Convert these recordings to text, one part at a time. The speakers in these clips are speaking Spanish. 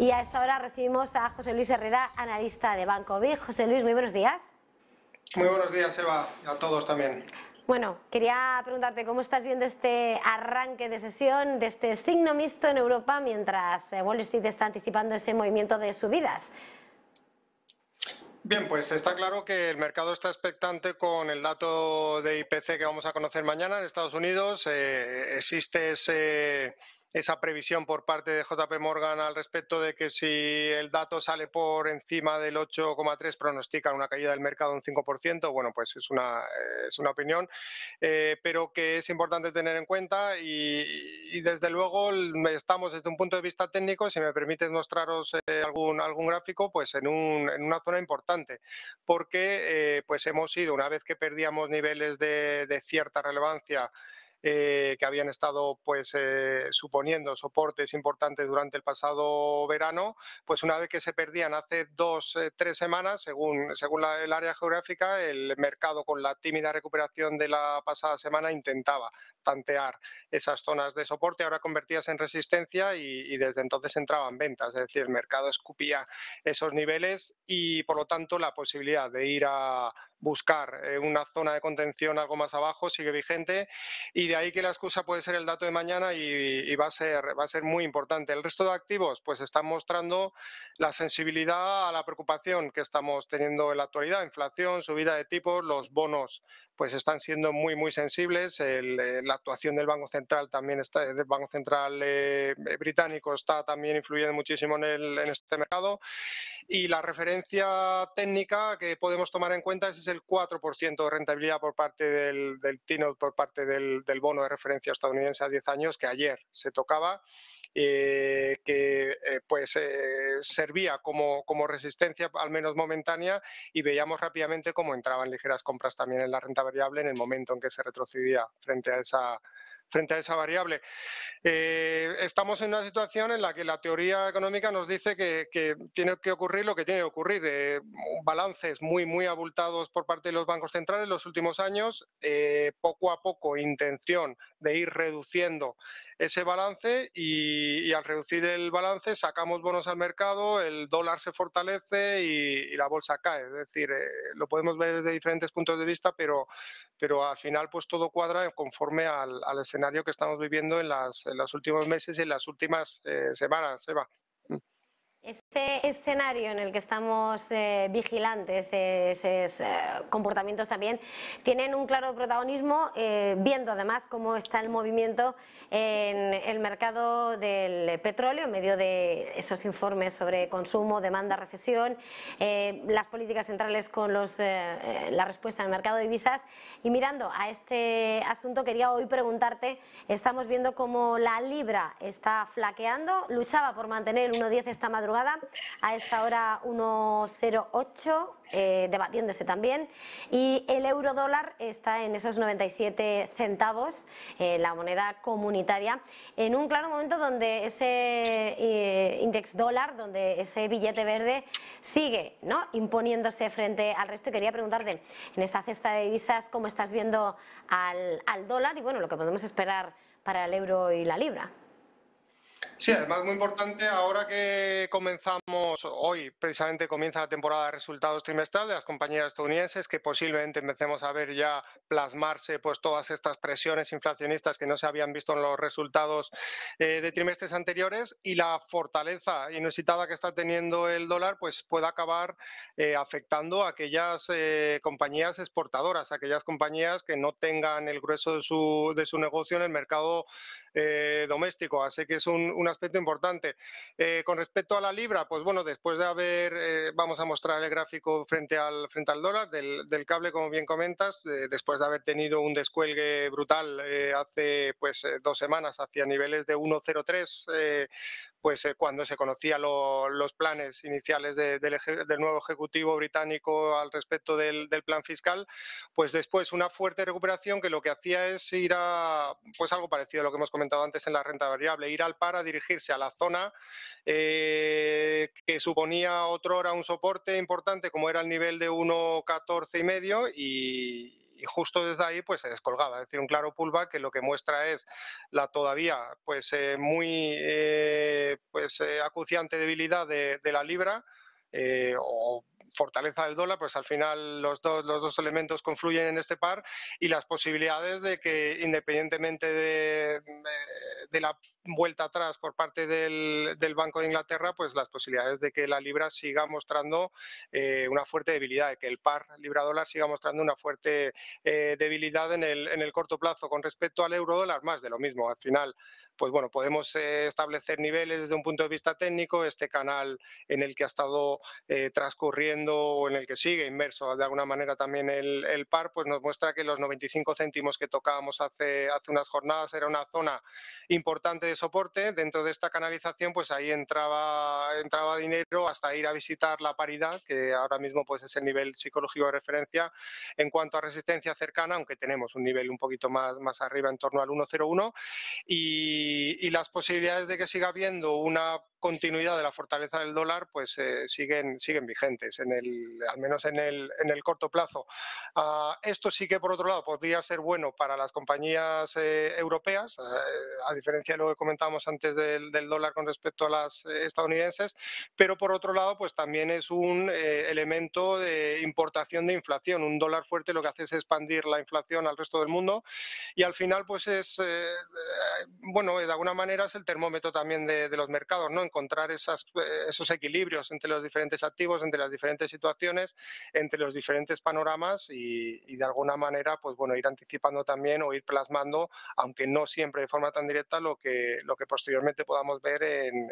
Y a esta hora recibimos a José Luis Herrera, analista de Banco BIG. José Luis, muy buenos días. Muy buenos días, Eva, y a todos también. Bueno, quería preguntarte cómo estás viendo este arranque de sesión de este signo mixto en Europa mientras Wall Street está anticipando ese movimiento de subidas. Bien, pues está claro que el mercado está expectante con el dato de IPC que vamos a conocer mañana en Estados Unidos. Existe esa previsión por parte de JP Morgan al respecto de que si el dato sale por encima del 8,3 pronostican una caída del mercado de un 5%. Bueno, pues es una opinión, pero que es importante tener en cuenta y desde luego estamos desde un punto de vista técnico, si me permites mostraros algún gráfico, pues en una zona importante, porque pues hemos ido, una vez que perdíamos niveles de cierta relevancia, que habían estado suponiendo soportes importantes durante el pasado verano, pues una vez que se perdían hace 2-3 semanas, según el área geográfica, el mercado, con la tímida recuperación de la pasada semana, intentaba tantear esas zonas de soporte ahora convertidas en resistencia y desde entonces entraban ventas, es decir, el mercado escupía esos niveles y por lo tanto la posibilidad de ir a buscar una zona de contención algo más abajo sigue vigente, y de ahí que la excusa puede ser el dato de mañana y va a ser muy importante. El resto de activos pues están mostrando la sensibilidad a la preocupación que estamos teniendo en la actualidad: inflación, subida de tipos, los bonos pues están siendo muy sensibles. La actuación del Banco Central también del Banco Central británico está también influyendo muchísimo en este mercado. Y la referencia técnica que podemos tomar en cuenta es el 4% de rentabilidad por parte del T-Note, por parte del bono de referencia estadounidense a 10 años, que ayer se tocaba, que servía como resistencia, al menos momentánea, y veíamos rápidamente cómo entraban ligeras compras también en la renta variable en el momento en que se retrocedía frente a esa variable. Estamos en una situación en la que la teoría económica nos dice que tiene que ocurrir lo que tiene que ocurrir. Balances muy abultados por parte de los bancos centrales en los últimos años, poco a poco intención de ir reduciendo ese balance y al reducir el balance sacamos bonos al mercado, el dólar se fortalece y la bolsa cae. Es decir, lo podemos ver desde diferentes puntos de vista, pero al final pues todo cuadra conforme al escenario que estamos viviendo en los últimos meses y en las últimas semanas, Eva. Este escenario en el que estamos vigilantes de esos comportamientos también tienen un claro protagonismo, viendo además cómo está el movimiento en el mercado del petróleo en medio de esos informes sobre consumo, demanda, recesión, las políticas centrales con la respuesta en el mercado de divisas. Y mirando a este asunto, quería hoy preguntarte, estamos viendo cómo la libra está flaqueando, luchaba por mantener el 1,10 esta madrugada, a esta hora 1,08, debatiéndose también, y el euro dólar está en esos 97 centavos, la moneda comunitaria, en un claro momento donde ese index dólar, donde ese billete verde sigue, ¿no?, imponiéndose frente al resto. Y quería preguntarte, en esta cesta de divisas, ¿cómo estás viendo al dólar y bueno, lo que podemos esperar para el euro y la libra? Sí, además muy importante, ahora que comenzamos, hoy precisamente comienza la temporada de resultados trimestrales de las compañías estadounidenses, que posiblemente empecemos a ver ya plasmarse pues todas estas presiones inflacionistas que no se habían visto en los resultados de trimestres anteriores, y la fortaleza inusitada que está teniendo el dólar pues puede acabar afectando a aquellas compañías exportadoras, aquellas compañías que no tengan el grueso de su negocio en el mercado doméstico. Así que es un aspecto importante. Con respecto a la libra, pues bueno, después de vamos a mostrar el gráfico frente al dólar del cable, como bien comentas, después de haber tenido un descuelgue brutal hace 2 semanas hacia niveles de 1,03, cuando se conocían los planes iniciales del nuevo ejecutivo británico al respecto del plan fiscal, pues después una fuerte recuperación que lo que hacía es ir a algo parecido a lo que hemos comentado antes en la renta variable, ir al par, a dirigirse a la zona que suponía otrora un soporte importante como era el nivel de 1,14,5, y y justo desde ahí pues se descolgaba, es decir, un claro pullback que lo que muestra es la todavía pues muy acuciante debilidad de la libra, o fortaleza del dólar, pues al final los dos elementos confluyen en este par, y las posibilidades de que, independientemente de la vuelta atrás por parte del Banco de Inglaterra, pues las posibilidades de que la libra siga mostrando una fuerte debilidad, de que el par libra-dólar siga mostrando una fuerte debilidad en el corto plazo. Con respecto al euro-dólar, más de lo mismo. Al final, pues bueno, podemos establecer niveles desde un punto de vista técnico. Este canal en el que ha estado transcurriendo, o en el que sigue inmerso de alguna manera también el par, pues nos muestra que los 95 céntimos que tocábamos hace unas jornadas era una zona importante de soporte. Dentro de esta canalización, pues ahí entraba dinero hasta ir a visitar la paridad, que ahora mismo pues es el nivel psicológico de referencia en cuanto a resistencia cercana, aunque tenemos un nivel un poquito más arriba, en torno al 1,01, y las posibilidades de que siga habiendo una continuidad de la fortaleza del dólar pues siguen vigentes, al menos en el corto plazo. Esto sí que, por otro lado, podría ser bueno para las compañías europeas, a diferencia de lo que comentábamos antes del dólar con respecto a las estadounidenses, pero por otro lado pues también es un elemento de importación de inflación. Un dólar fuerte lo que hace es expandir la inflación al resto del mundo, y al final pues es bueno, de alguna manera es el termómetro también de los mercados, ¿no? Encontrar esos equilibrios entre los diferentes activos, entre las diferentes situaciones, entre los diferentes panoramas, y de alguna manera pues bueno, ir anticipando también, o ir plasmando, aunque no siempre de forma tan directa, lo que posteriormente podamos ver en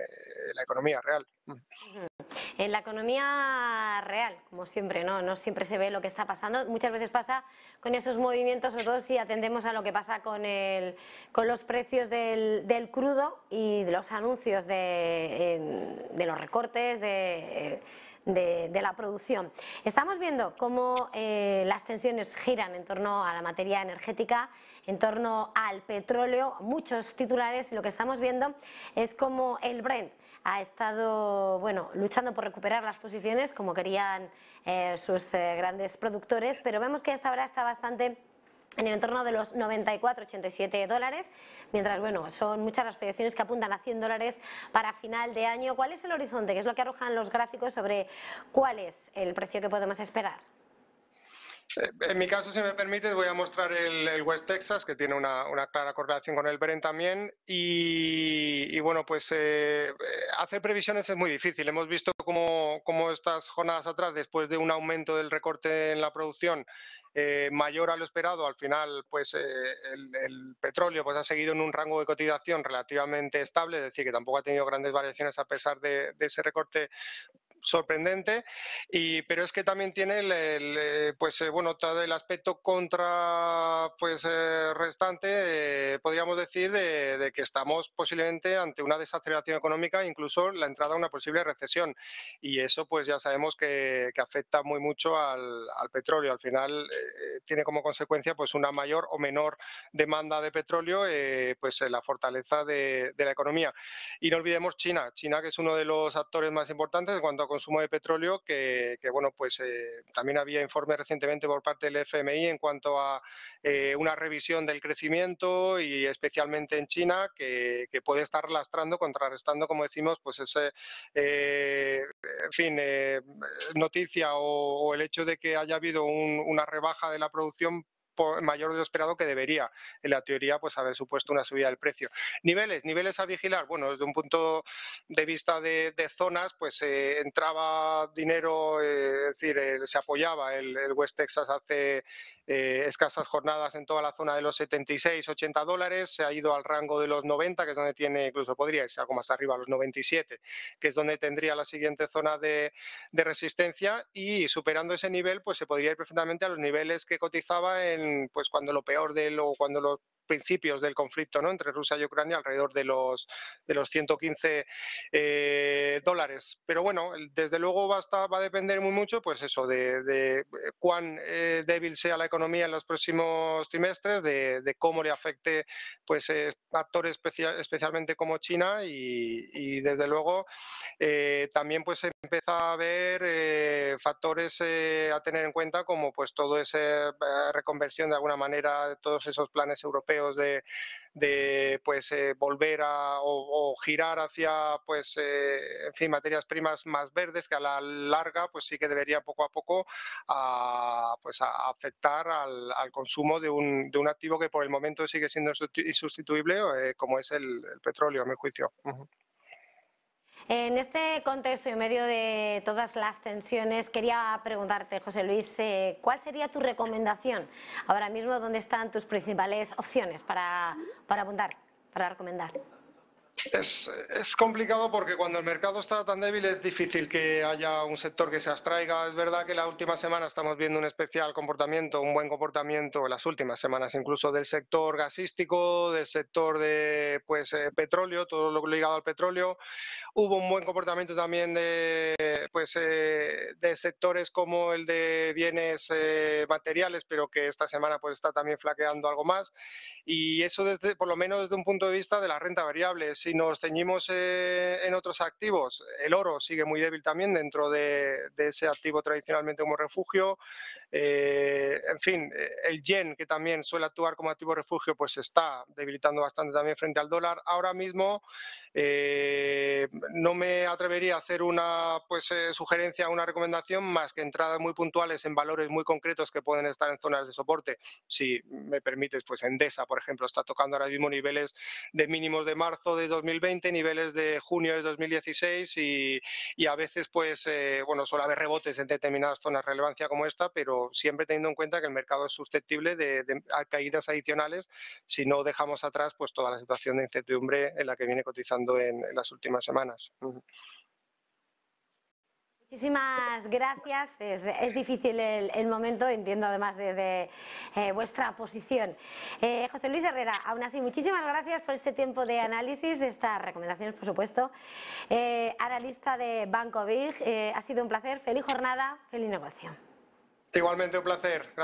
la economía real. En la economía real, como siempre, ¿no? No siempre se ve lo que está pasando. Muchas veces pasa con esos movimientos, sobre todo si atendemos a lo que pasa con los precios del crudo y de los anuncios de los recortes, de la producción. Estamos viendo cómo las tensiones giran en torno a la materia energética, en torno al petróleo, muchos titulares, y lo que estamos viendo es cómo el Brent ha estado, bueno, luchando por recuperar las posiciones como querían sus grandes productores, pero vemos que a esta hora está bastante en el entorno de los 94-87 dólares, mientras, bueno, son muchas las proyecciones que apuntan a 100 dólares para final de año. ¿Cuál es el horizonte? ¿Qué es lo que arrojan los gráficos sobre cuál es el precio que podemos esperar? En mi caso, si me permites, voy a mostrar el West Texas, que tiene una clara correlación con el Brent también. Y bueno, pues hacer previsiones es muy difícil. Hemos visto cómo estas jornadas atrás, después de un aumento del recorte en la producción mayor a lo esperado, al final pues el petróleo pues ha seguido en un rango de cotización relativamente estable, es decir, que tampoco ha tenido grandes variaciones a pesar de ese recorte sorprendente. Pero es que también tiene bueno, todo el aspecto contra pues restante, podríamos decir, de que estamos posiblemente ante una desaceleración económica, incluso la entrada a una posible recesión, y eso pues ya sabemos que afecta muy mucho al petróleo. Al final tiene como consecuencia pues una mayor o menor demanda de petróleo, pues la fortaleza de la economía. Y no olvidemos China, que es uno de los actores más importantes en cuanto a consumo de petróleo, que bueno, pues también había informes recientemente por parte del FMI en cuanto a una revisión del crecimiento, y especialmente en China, que puede estar lastrando, contrarrestando, como decimos, pues ese, en fin, noticia, o el hecho de que haya habido una rebaja de la producción mayor de lo esperado, que debería, en la teoría, pues haber supuesto una subida del precio. Niveles a vigilar. Bueno, desde un punto de vista de zonas, pues entraba dinero, es decir, se apoyaba el West Texas hace escasas jornadas en toda la zona de los 76-80 dólares, se ha ido al rango de los 90, que es donde tiene, incluso podría irse algo más arriba, a los 97, que es donde tendría la siguiente zona de resistencia, y superando ese nivel pues se podría ir perfectamente a los niveles que cotizaba en, pues cuando lo peor de él, o cuando los principios del conflicto, ¿no?, entre Rusia y Ucrania, alrededor de los 115 dólares. Pero bueno, desde luego va a depender muy mucho, pues eso, de cuán débil sea la economía en los próximos trimestres, de cómo le afecte pues actores especialmente como China y desde luego también pues se empieza a ver factores a tener en cuenta, como pues todo ese reconversión de alguna manera de todos esos planes europeos de pues volver o girar hacia pues en fin, materias primas más verdes, que a la larga pues sí que debería poco a poco pues a afectar al consumo de un activo que por el momento sigue siendo insustituible, como es el petróleo, a mi juicio. En este contexto y en medio de todas las tensiones, quería preguntarte, José Luis, ¿cuál sería tu recomendación ahora mismo? ¿Dónde están tus principales opciones para apuntar, para recomendar? Es complicado porque cuando el mercado está tan débil es difícil que haya un sector que se abstraiga. Es verdad que la última semana estamos viendo un especial comportamiento, un buen comportamiento, las últimas semanas incluso, del sector gasístico, del sector de pues petróleo, todo lo ligado al petróleo. Hubo un buen comportamiento también de sectores como el de bienes materiales, pero que esta semana pues está también flaqueando algo más. Y eso por lo menos desde un punto de vista de la renta variable. Si nos ceñimos en otros activos, el oro sigue muy débil también dentro de ese activo tradicionalmente como refugio. En fin, el yen, que también suele actuar como activo refugio, pues se está debilitando bastante también frente al dólar. Ahora mismo no me atrevería a hacer una sugerencia, una recomendación, más que entradas muy puntuales en valores muy concretos que pueden estar en zonas de soporte. Si me permites, pues Endesa, por ejemplo, está tocando ahora mismo niveles de mínimos de marzo de 2020, niveles de junio de 2016 y a veces pues suele haber rebotes en determinadas zonas de relevancia como esta, pero siempre teniendo en cuenta que el mercado es susceptible de caídas adicionales si no dejamos atrás pues toda la situación de incertidumbre en la que viene cotizando en las últimas semanas. Muchísimas gracias. Es difícil el momento, entiendo además de vuestra posición. José Luis Herrera, aún así, muchísimas gracias por este tiempo de análisis, estas recomendaciones, por supuesto. Analista de Banco BIG, ha sido un placer. Feliz jornada, feliz negocio. Igualmente un placer.